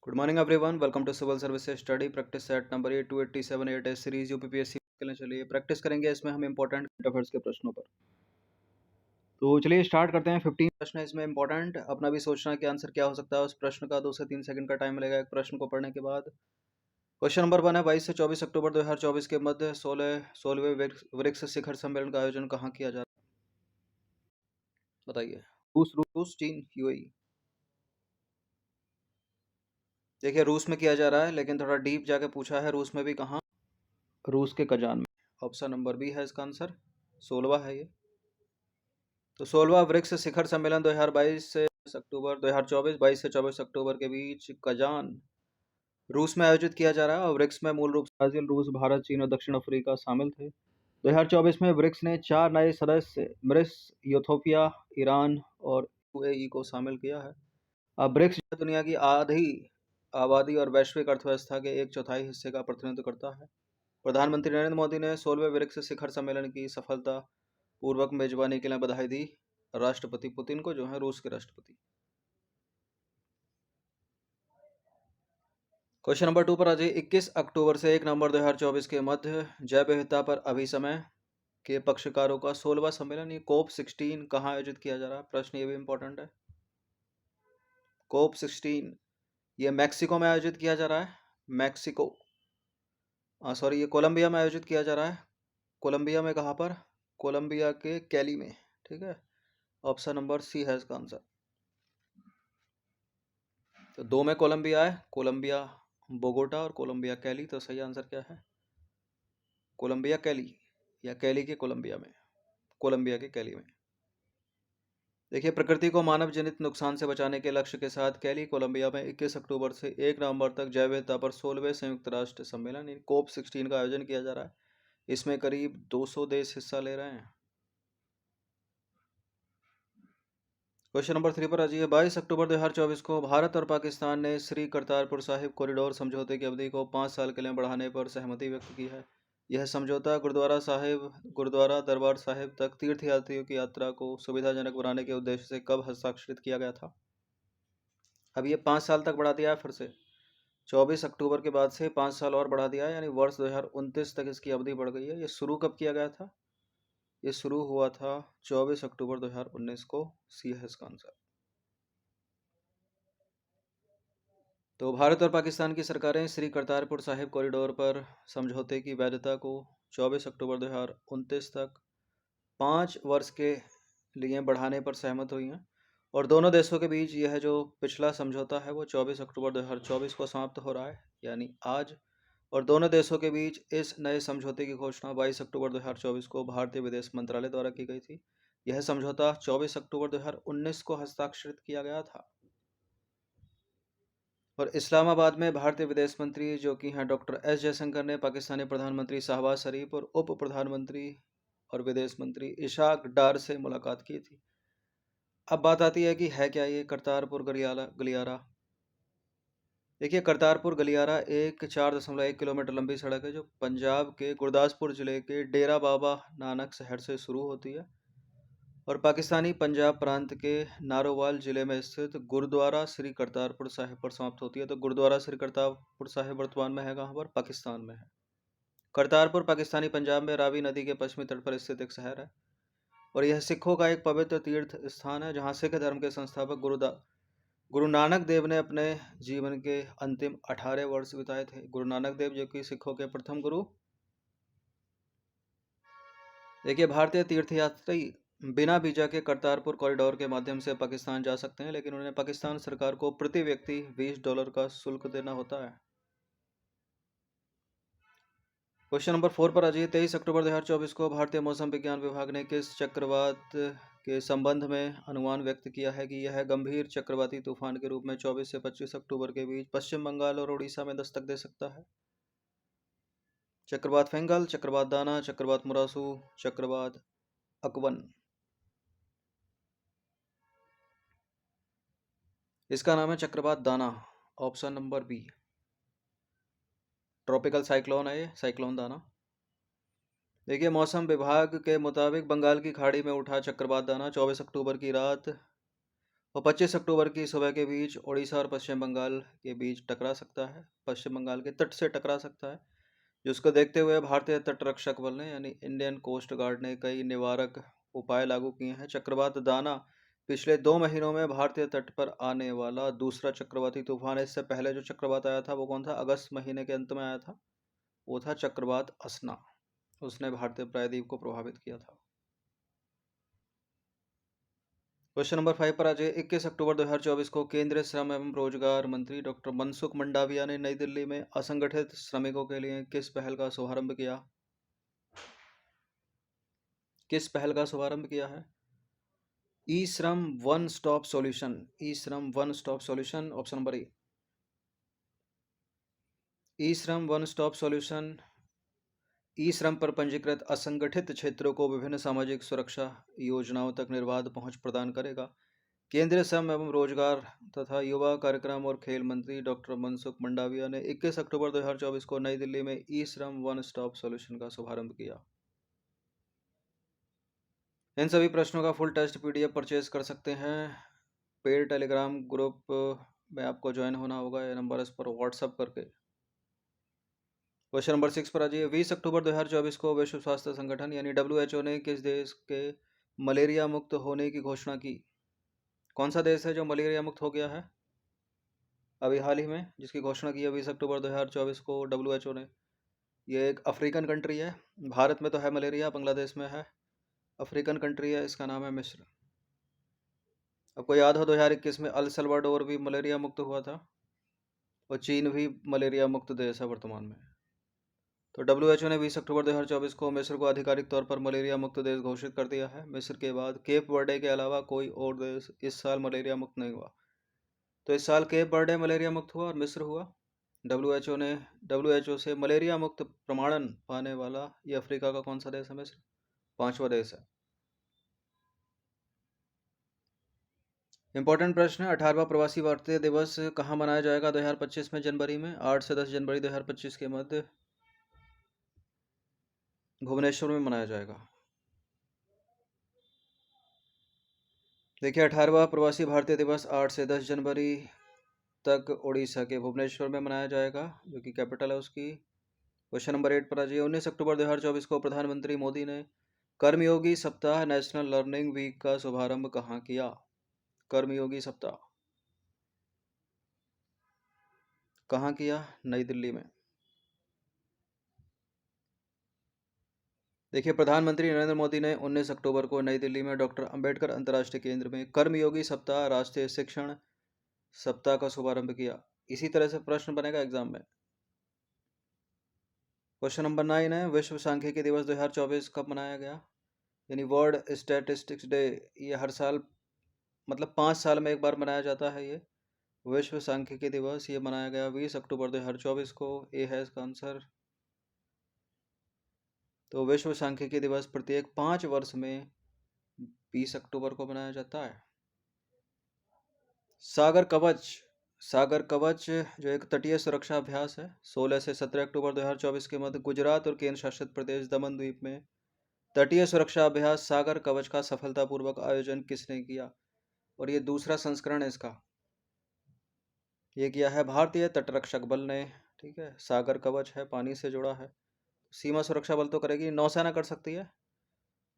Good morning everyone. Welcome to Civil Services Study Practice Set number 8287 8 series UPPSC के लिए। चलिए practice करेंगे इसमें हम इंपॉर्टेंट करंट अफेयर्स के प्रश्नों पर। तो चलिए स्टार्ट करते हैं। 15 प्रश्न है इसमें इंपॉर्टेंट। अपना भी सोचना कि आंसर क्या हो सकता है उस प्रश्न का। 2 से 3 सेकंड का टाइम मिलेगा एक प्रश्न को पढ़ने के बाद। क्वेश्चन नंबर 1 है 22 से 24 अक्टूबर 2024 के मध्य 16वें ब्रिक्स शिखर सम्मेलन का आयोजन कहाँ किया जा रहा है? बताइए। रूस, चीन, यूएई। देखिए रूस में किया जा रहा है, लेकिन थोड़ा डीप जाके पूछा है रूस में भी कहाँ। रूस के कजान में। ऑप्शन नंबर बी है इसका आंसर। 16वां है ये। तो 16वां ब्रिक्स शिखर सम्मेलन 2022 से अक्टूबर 2024 22 से 24 अक्टूबर के बीच कजान रूस में आयोजित किया जा रहा है। और ब्रिक्स में मूल रूप से ब्राजील, रूस, भारत, चीन और दक्षिण अफ्रीका शामिल थे। 2024 में ब्रिक्स ने 4 नए सदस्य मिस्र, इथियोपिया, ईरान और यूएई को शामिल किया है। अब ब्रिक्स दुनिया की आधी आबादी और वैश्विक अर्थव्यवस्था के 1/4 हिस्से का प्रतिनिधित्व करता है। प्रधानमंत्री नरेंद्र मोदी ने 16वें ब्रिक्स शिखर सम्मेलन की सफलता पूर्वक मेजबानी के लिए बधाई दी राष्ट्रपति पुतिन को, जो है रूस के राष्ट्रपति। क्वेश्चन नंबर 2 पर आ जाइए। 21 अक्टूबर से 1 नवंबर 2024 के मध्य जैव विविधता पर अभिसमय के पक्षकारों का 16वां सम्मेलन ये COP 16 कहाँ आयोजित किया जा रहा है? प्रश्न ये भी इंपॉर्टेंट है। COP 16 ये मैक्सिको में आयोजित किया जा रहा है। मैक्सिको सॉरी, ये कोलंबिया में आयोजित किया जा रहा है। कोलंबिया में कहाँ पर? कोलंबिया के कैली में। ठीक है, ऑप्शन नंबर सी है इसका आंसर। तो 2 में कोलंबिया है, कोलंबिया बोगोटा और कोलंबिया कैली। तो सही आंसर क्या है? कोलंबिया कैली या कैली के कोलंबिया में, कोलंबिया के कैली में। देखिए प्रकृति को मानव जनित नुकसान से बचाने के लक्ष्य के साथ कैली कोलंबिया में 21 अक्टूबर से 1 नवंबर तक जैव विविधता पर 16वें संयुक्त राष्ट्र सम्मेलन COP 16 का आयोजन किया जा रहा है। इसमें करीब 200 देश हिस्सा ले रहे हैं। क्वेश्चन नंबर 3 पर आ जाइए। 22 अक्टूबर 2024 को भारत और पाकिस्तान ने श्री करतारपुर साहिब कॉरिडोर समझौते की अवधि को 5 साल के लिए बढ़ाने पर सहमति व्यक्त की है। यह समझौता गुरुद्वारा दरबार साहिब तक तीर्थयात्रियों की यात्रा को सुविधाजनक बनाने के उद्देश्य से कब हस्ताक्षरित किया गया था? अब ये 5 साल तक बढ़ा दिया है फिर से। 24 अक्टूबर के बाद से 5 साल और बढ़ा दिया है, यानी वर्ष 2029 तक इसकी अवधि बढ़ गई है। ये शुरू कब किया गया था? ये शुरू हुआ था 24 अक्टूबर 2019 को। सी है इसका आंसर। तो भारत और पाकिस्तान की सरकारें श्री करतारपुर साहिब कॉरिडोर पर समझौते की वैधता को 24 अक्टूबर 2029 तक 5 वर्ष के लिए बढ़ाने पर सहमत हुई हैं। और दोनों देशों के बीच यह जो पिछला समझौता है वो 24 अक्टूबर 2024 को समाप्त हो रहा है, यानी आज। और दोनों देशों के बीच इस नए समझौते की घोषणा 22 अक्टूबर 2024 को भारतीय विदेश मंत्रालय द्वारा की गई थी। यह समझौता 24 अक्टूबर 2019 को हस्ताक्षरित किया गया था। और इस्लामाबाद में भारतीय विदेश मंत्री जो कि हैं डॉक्टर एस जयशंकर ने पाकिस्तानी प्रधानमंत्री शहबाज शरीफ और उप प्रधानमंत्री और विदेश मंत्री इशाक डार से मुलाकात की थी। अब बात आती है कि है क्या ये करतारपुर गलियारा। देखिए करतारपुर गलियारा एक 4.1 किलोमीटर लंबी सड़क है जो पंजाब के गुरदासपुर जिले के डेरा बाबा नानक शहर से शुरू होती है और पाकिस्तानी पंजाब प्रांत के नारोवाल जिले में स्थित गुरुद्वारा श्री करतारपुर साहिब पर समाप्त होती है। तो गुरुद्वारा श्री करतारपुर साहिब वर्तमान में है कहाँ पर? पाकिस्तान में है। करतारपुर पाकिस्तानी पंजाब में रावी नदी के पश्चिमी तट पर स्थित एक शहर है और यह सिखों का एक पवित्र तीर्थ स्थान है जहाँ सिख धर्म के संस्थापक गुरु नानक देव ने अपने जीवन के अंतिम 18 वर्ष बिताए थे। गुरु नानक देव जो कि सिखों के प्रथम गुरु। देखिए भारतीय तीर्थयात्री बिना वीजा के करतारपुर कॉरिडोर के माध्यम से पाकिस्तान जा सकते हैं, लेकिन उन्हें पाकिस्तान सरकार को प्रति व्यक्ति $20 का शुल्क देना होता है। क्वेश्चन नंबर 4 पर आ जाइए। 23 अक्टूबर 2024 को भारतीय मौसम विज्ञान विभाग ने किस चक्रवात के संबंध में अनुमान व्यक्त किया है कि यह गंभीर चक्रवाती तूफान के रूप में 24 से 25 अक्टूबर के बीच पश्चिम बंगाल और उड़ीसा में दस्तक दे सकता है? चक्रवात फेंगल, चक्रवात दाना, चक्रवात मुरासू, चक्रवात अकवन। इसका नाम है चक्रवात Dana, option number B. Tropical cyclone है ये, साइक्लोन दाना। देखिए मौसम विभाग के मुताबिक बंगाल की खाड़ी में उठा चक्रवात दाना 24 अक्टूबर की रात और 25 अक्टूबर की सुबह के बीच ओडिशा और पश्चिम बंगाल के बीच टकरा सकता है, पश्चिम बंगाल के तट से टकरा सकता है, जिसको देखते हुए भारतीय तटरक्षक बल ने यानी इंडियन कोस्ट गार्ड ने कई निवारक उपाय लागू किए हैं। चक्रवात दाना पिछले 2 महीनों में भारतीय तट पर आने वाला दूसरा चक्रवाती तूफान है। इससे पहले जो चक्रवात आया था वो कौन था? अगस्त महीने के अंत में आया था, वो था चक्रवात असना। उसने भारतीय प्रायद्वीप को प्रभावित किया था। क्वेश्चन नंबर 5 पर आज 21 अक्टूबर 2024 को केंद्रीय श्रम एवं रोजगार मंत्री डॉक्टर मनसुख मंडाविया ने नई दिल्ली में असंगठित श्रमिकों के लिए किस पहल का शुभारंभ किया? किस पहल का शुभारंभ किया है? ई Shram one stop solution. E Shram one stop solution, option number A. E Shram one stop solution e श्रम पर पंजीकृत असंगठित क्षेत्रों को विभिन्न सामाजिक सुरक्षा योजनाओं तक निर्बाध पहुंच प्रदान करेगा। केंद्रीय श्रम एवं रोजगार तथा युवा कार्यक्रम और खेल मंत्री डॉक्टर मनसुख मंडाविया ने 21 अक्टूबर 2024 को नई दिल्ली में ई श्रम वन स्टॉप सॉल्यूशन का शुभारंभ किया। इन सभी प्रश्नों का फुल टेस्ट पीडीएफ परचेज कर सकते हैं। पेड टेलीग्राम ग्रुप में आपको ज्वाइन होना होगा, ये नंबर इस पर व्हाट्सअप करके। क्वेश्चन नंबर 6 पर आ जाइए। 20 अक्टूबर 2024 को विश्व स्वास्थ्य संगठन यानी WHO ने किस देश के मलेरिया मुक्त होने की घोषणा की? कौन सा देश है जो मलेरिया मुक्त हो गया है अभी हाल ही में, जिसकी घोषणा की है 20 अक्टूबर 2024 को WHO ने? ये एक अफ्रीकन कंट्री है। भारत में तो है मलेरिया, बांग्लादेश में है। अफ्रीकन कंट्री है, इसका नाम है मिस्र। आपको याद हो 2021 में अल सल्वाडोर भी मलेरिया मुक्त हुआ था, और चीन भी मलेरिया मुक्त देश है वर्तमान में। तो WHO ने 20 अक्टूबर 2024 को मिस्र को आधिकारिक तौर पर मलेरिया मुक्त देश घोषित कर दिया है। मिस्र के बाद केप वर्डे के अलावा कोई और देश इस साल मलेरिया मुक्त नहीं हुआ। तो इस साल केप वर्डे मलेरिया मुक्त हुआ और मिस्र हुआ। WHO से मलेरिया मुक्त प्रमाणन पाने वाला ये अफ्रीका का कौन सा देश है? मिस्र 5वां देश है। इंपॉर्टेंट प्रश्न है। 18वां प्रवासी भारतीय दिवस कहाँ मनाया जाएगा 2025 में? जनवरी में 8 से 10 जनवरी 2025 के मध्य भुवनेश्वर में मनाया जाएगा। देखिए 18वां प्रवासी भारतीय दिवस 8 से 10 जनवरी तक उड़ीसा के भुवनेश्वर में मनाया जाएगा, जो कि कैपिटल है उसकी। क्वेश्चन नंबर 8 पर आ जाइए। 19 अक्टूबर 2024 को प्रधानमंत्री मोदी ने कर्मयोगी सप्ताह नेशनल लर्निंग वीक का शुभारंभ कहाँ किया? कर्मयोगी सप्ताह कहाँ किया? नई दिल्ली में। देखिए प्रधानमंत्री नरेंद्र मोदी ने 19 अक्टूबर को नई दिल्ली में डॉक्टर अंबेडकर अंतर्राष्ट्रीय केंद्र में कर्मयोगी सप्ताह राष्ट्रीय शिक्षण सप्ताह का शुभारंभ किया। इसी तरह से प्रश्न बनेगा एग्जाम में। क्वेश्चन नंबर 9 है। विश्व सांख्यिकी दिवस 2024 कब मनाया गया? यानी वर्ल्ड स्टैटिस्टिक्स डे। ये हर साल मतलब 5 साल में एक बार मनाया जाता है। ये विश्व सांख्यिकी दिवस ये मनाया गया 20 अक्टूबर 2024 को। ए है इसका आंसर। तो विश्व सांख्यिकी दिवस प्रत्येक 5 वर्ष में 20 अक्टूबर को मनाया जाता है। सागर कवच। सागर कवच जो एक तटीय सुरक्षा अभ्यास है 16 से 17 अक्टूबर 2024 के मध्य गुजरात और केंद्र शासित प्रदेश दमन द्वीप में तटीय सुरक्षा अभ्यास सागर कवच का सफलतापूर्वक आयोजन किसने किया? और ये दूसरा संस्करण है इसका। ये किया है भारतीय तटरक्षक बल ने। ठीक है, सागर कवच है, पानी से जुड़ा है। सीमा सुरक्षा बल तो करेगी, नौसेना कर सकती है।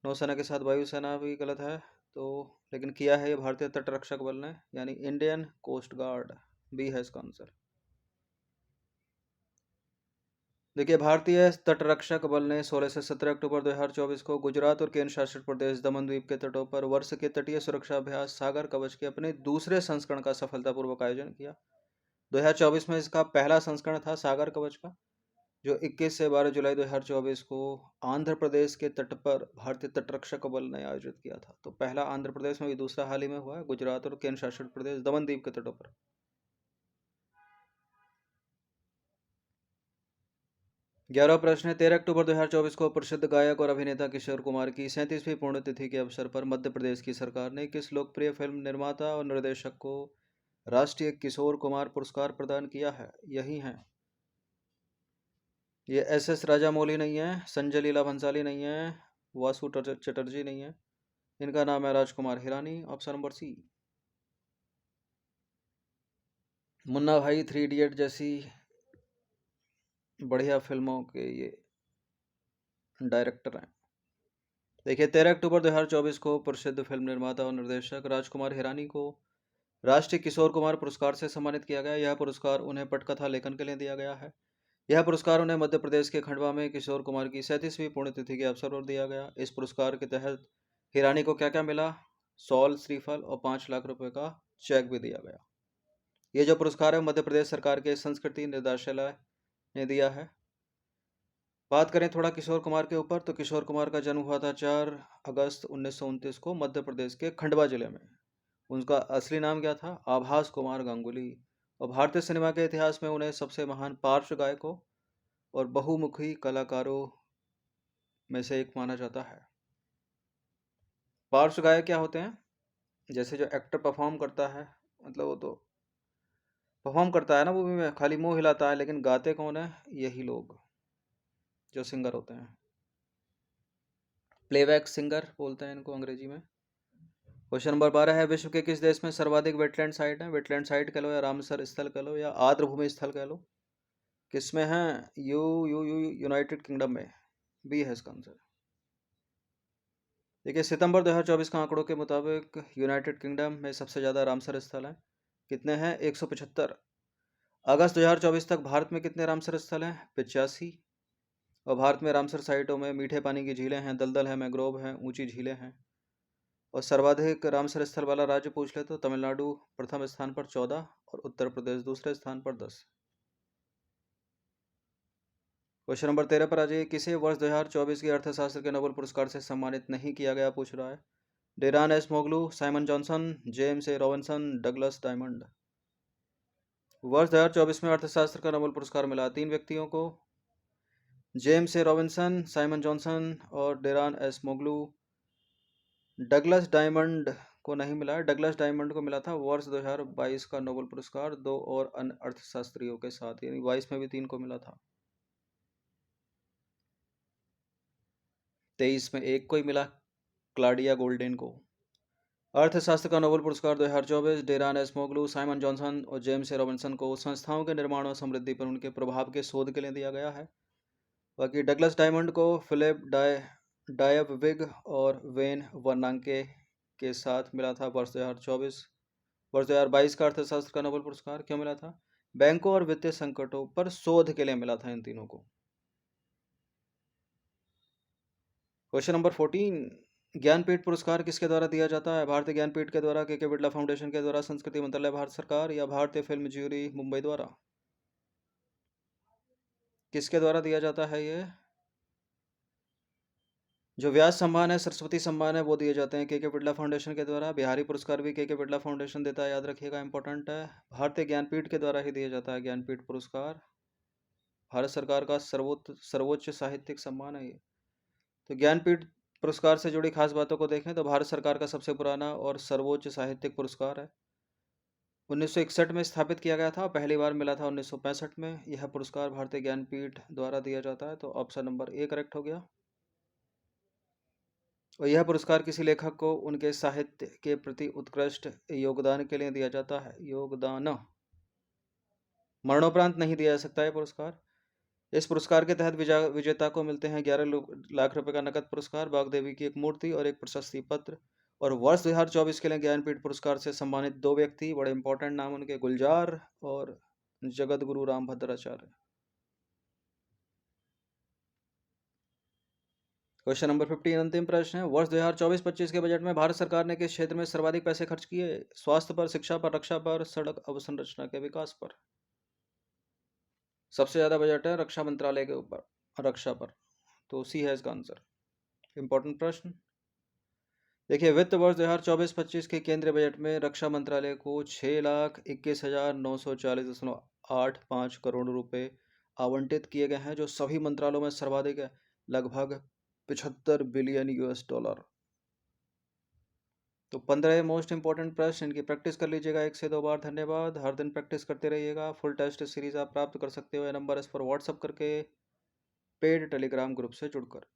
नौसेना के साथ वायुसेना भी गलत है तो, लेकिन किया है ये भारतीय तटरक्षक बल ने यानी इंडियन कोस्ट गार्ड। बी है इसका आंसर। देखिए भारतीय तटरक्षक बल ने 16 से 17 अक्टूबर 2024 को गुजरात और केंद्र शासित प्रदेश दमन द्वीप के तटों पर वर्ष के तटीय सुरक्षा अभ्यास सागर कवच के अपने दूसरे संस्करण का सफलतापूर्वक आयोजन किया। 2024 में इसका पहला संस्करण था सागर कवच का, जो 21 से 12 जुलाई 2024 को आंध्र प्रदेश के तट पर भारतीय तटरक्षक बल ने आयोजित किया था। तो पहला आंध्र प्रदेश में भी, दूसरा हाल ही में हुआ है गुजरात और केंद्र शासित प्रदेश दमन द्वीप के तटों पर। 11वां प्रश्न है। 13 अक्टूबर 2024 को प्रसिद्ध गायक और अभिनेता किशोर कुमार की 37वीं पुण्यतिथि के अवसर पर मध्य प्रदेश की सरकार ने किस लोकप्रिय फिल्म निर्माता और निर्देशक को राष्ट्रीय किशोर कुमार पुरस्कार प्रदान किया है? यही है, ये SS राजामौली नहीं है, संजय लीला भंसाली नहीं है, वासु चटर्जी नहीं है। इनका नाम है Rajkumar Hirani, option number C. Munna Bhai, three idiot जैसी बढ़िया फिल्मों के ये डायरेक्टर हैं। देखिए, 13 अक्टूबर 2024 को प्रसिद्ध फिल्म निर्माता और निर्देशक राजकुमार हिरानी को राष्ट्रीय किशोर कुमार पुरस्कार से सम्मानित किया गया। यह पुरस्कार उन्हें पटकथा लेखन के लिए दिया गया है। यह पुरस्कार उन्हें मध्य प्रदेश के खंडवा में किशोर कुमार की 37वीं पुण्यतिथि के अवसर पर दिया गया। इस पुरस्कार के तहत हिरानी को क्या क्या मिला? सॉल, श्रीफल और 5 लाख रुपए का चेक भी दिया गया। ये जो पुरस्कार है मध्य प्रदेश सरकार के संस्कृति निदेशालय ने दिया है। बात करें थोड़ा किशोर कुमार के ऊपर, तो किशोर कुमार का जन्म हुआ था 4 अगस्त 1929 को मध्य प्रदेश के खंडवा जिले में। उनका असली नाम क्या था? आभास कुमार गांगुली। और भारतीय सिनेमा के इतिहास में उन्हें सबसे महान पार्श्व गायकों और बहुमुखी कलाकारों में से एक माना जाता है। पार्श्व गायक क्या होते हैं? जैसे जो एक्टर परफॉर्म करता है, मतलब वो तो परफॉर्म करता है ना मूवी में, खाली मुंह हिलाता है, लेकिन गाते कौन है? यही लोग जो सिंगर होते हैं। प्लेबैक सिंगर बोलते हैं इनको अंग्रेजी में। क्वेश्चन नंबर 12 है, विश्व के किस देश में सर्वाधिक वेटलैंड साइट है? वेटलैंड साइट कह लो या रामसर स्थल कह लो या आर्द्रभूमि स्थल कह लो, किसमें है? You you you United kingdom में। बी है इसका आंसर। देखिए, सितंबर 2024 के आंकड़ों के मुताबिक यूनाइटेड किंगडम में सबसे ज़्यादा रामसर स्थल हैं। कितने हैं? 175। अगस्त 2024 तक भारत में कितने रामसर स्थल हैं? 85। और भारत में रामसर साइटों में मीठे पानी की झीलें हैं, दलदल है, मैंग्रोव हैं, ऊंची झीलें हैं। और सर्वाधिक रामसर स्थल वाला राज्य पूछ ले तो तमिलनाडु प्रथम स्थान पर 14 और उत्तर प्रदेश दूसरे स्थान पर 10। क्वेश्चन नंबर 13 पर आ जाइए, किसे वर्ष 2024 के अर्थशास्त्र के नोबेल पुरस्कार से सम्मानित नहीं किया गया पूछ रहा है। Daron Acemoglu, Simon Johnson, James A Robinson, Douglas Diamond. वर्ष 2024 में अर्थशास्त्र का नोबेल पुरस्कार मिला 3 व्यक्तियों को, James A Robinson, Simon Johnson और डेरान एस मोगलू। डगलस डायमंड को नहीं मिला। डगलस डायमंड को मिला था वर्ष 2022 का नोबेल पुरस्कार 2 और अन्य अर्थशास्त्रियों के साथ, यानी 22 में भी 3 को मिला था, 23 में 1 को ही मिला, क्लाडिया गोल्डेन को। अर्थशास्त्र का नोबेल पुरस्कार 2024 डेरान एस मोगलू, साइमन जॉनसन और जेम्स ए रॉबिन्सन को संस्थाओं के निर्माण और समृद्धि पर उनके प्रभाव के शोध के लिए दिया गया है। बाकी डगलस डायमंड को फिलिप डायबविग और वेन वर्नांके के साथ मिला था वर्ष 2024। वर्ष 2022 का अर्थशास्त्र का नोबेल पुरस्कार क्यों मिला था? बैंकों और वित्तीय संकटों पर शोध के लिए मिला था इन तीनों को। क्वेश्चन नंबर 14, ज्ञानपीठ पुरस्कार किसके द्वारा दिया जाता है? भारतीय ज्ञानपीठ के द्वारा, के बिरला फाउंडेशन के द्वारा, संस्कृति मंत्रालय भारत सरकार या भारतीय फिल्म ज्यूरी मुंबई द्वारा? किसके द्वारा दिया जाता है ये? जो व्यास सम्मान है, सरस्वती सम्मान है, वो दिए जाते हैं के बिरला फाउंडेशन के द्वारा। बिहारी पुरस्कार भी के बिरला फाउंडेशन देता है, याद रखिएगा, इंपॉर्टेंट है। भारतीय ज्ञानपीठ के द्वारा ही दिया जाता है ज्ञानपीठ पुरस्कार। भारत सरकार का सर्वोच्च साहित्यिक सम्मान है ये। तो ज्ञानपीठ पुरस्कार से जुड़ी खास बातों को देखें तो भारत सरकार का सबसे पुराना और सर्वोच्च साहित्यिक पुरस्कार है। 1961 में स्थापित किया गया था, पहली बार मिला था 1965 में। यह पुरस्कार भारतीय ज्ञानपीठ द्वारा दिया जाता है, तो ऑप्शन नंबर ए करेक्ट हो गया। और यह पुरस्कार किसी लेखक को उनके साहित्य के प्रति उत्कृष्ट योगदान के लिए दिया जाता है। योगदान, मरणोपरांत नहीं दिया जा सकता है पुरस्कार। इस पुरस्कार के तहत विजेता को मिलते हैं 11 लाख रुपए का नकद पुरस्कार, बागदेवी की एक मूर्ति और एक प्रशस्ति पत्र। और वर्ष 2024 के लिए ज्ञानपीठ पुरस्कार से सम्मानित 2 व्यक्ति, बड़े इंपॉर्टेंट नाम उनके, गुलजार और जगत गुरु राम भद्राचार्य। क्वेश्चन नंबर 15, अंतिम प्रश्न है, वर्ष 2024-25 के बजट में भारत सरकार ने किस क्षेत्र में सर्वाधिक पैसे खर्च किए? स्वास्थ्य पर, शिक्षा पर, रक्षा पर, सड़क अवसंरचना के विकास पर। सबसे ज्यादा बजट है रक्षा मंत्रालय के ऊपर, रक्षा पर, तो सी है इसका आंसर। इंपॉर्टेंट प्रश्न। देखिए, वित्त वर्ष 2024-25 के केंद्रीय बजट में रक्षा मंत्रालय को 6,21,940.85 करोड़ रुपए आवंटित किए गए हैं, जो सभी मंत्रालयों में सर्वाधिक है, लगभग 75 बिलियन US डॉलर। तो 15 मोस्ट इंपॉर्टेंट प्रश्न, इनकी प्रैक्टिस कर लीजिएगा 1 से 2 बार। धन्यवाद। हर दिन प्रैक्टिस करते रहिएगा। फुल टेस्ट सीरीज आप प्राप्त कर सकते हो, यह नंबर इस पर व्हाट्सअप करके, पेड टेलीग्राम ग्रुप से जुड़कर।